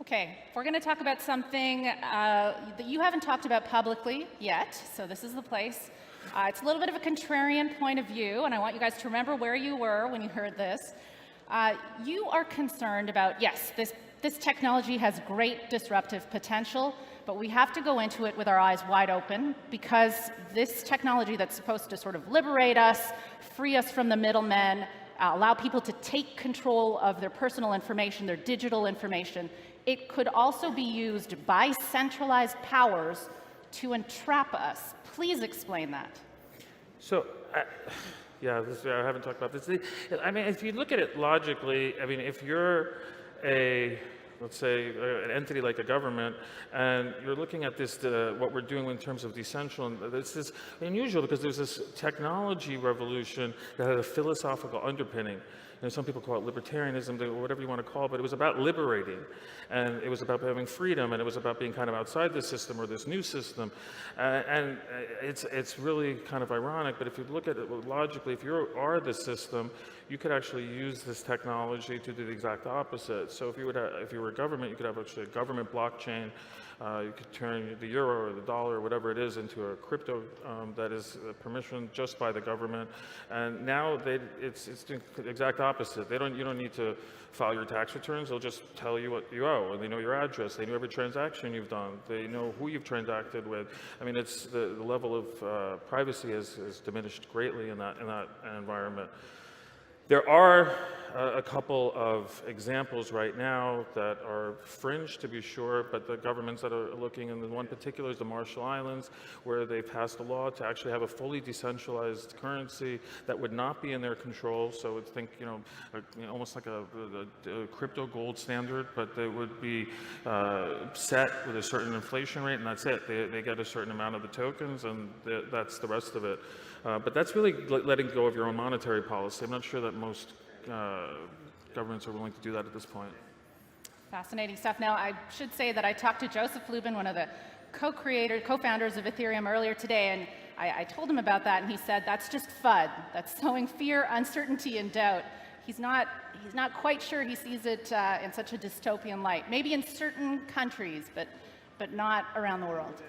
Okay, we're going to talk about something that you haven't talked about publicly yet, so this is the place. It's a little bit of a contrarian point of view, and I want you guys to remember where you were when you heard this. You are concerned about, yes, this technology has great disruptive potential, but we have to go into it with our eyes wide open, because this technology that's supposed to sort of liberate us, free us from the middlemen, allow people to take control of their personal information, their digital information, it could also be used by centralized powers to entrap us. Please explain that. So, I haven't talked about this. I mean, if you look at it logically, I mean, if you're let's say, an entity like a government, and you're looking at this, what we're doing in terms of decentral, this is unusual because there's this technology revolution that had a philosophical underpinning. You know, some people call it libertarianism, or whatever you want to call it, but it was about liberating, and it was about having freedom, and it was about being kind of outside this system or this new system, and it's really kind of ironic. But if you look at it logically, if you are the system, you could actually use this technology to do the exact opposite. So if you were a government, you could have actually a government blockchain. You could turn the euro or the dollar or whatever it is into a crypto that is permissioned just by the government. And now it's doing the exact opposite. You don't need to file your tax returns. They'll just tell you what you owe, and they know your address. They know every transaction you've done. They know who you've transacted with. I mean, it's the level of privacy has diminished greatly in that environment. There are a couple of examples right now that are fringe, to be sure, but the governments that are looking, and the one particular is the Marshall Islands, where they passed a law to actually have a fully decentralized currency that would not be in their control. So think, almost like a crypto gold standard, but they would be set with a certain inflation rate, and that's it. They get a certain amount of the tokens, and that's the rest of it. But that's really letting go of your own monetary policy. I'm not sure that most governments are willing to do that at this point. Fascinating stuff. Now, I should say that I talked to Joe Lubin, one of the co-founders of Ethereum, earlier today, and I told him about that, and he said that's just FUD. That's sowing fear, uncertainty, and doubt. He's not quite sure he sees it in such a dystopian light. Maybe in certain countries, but not around the world.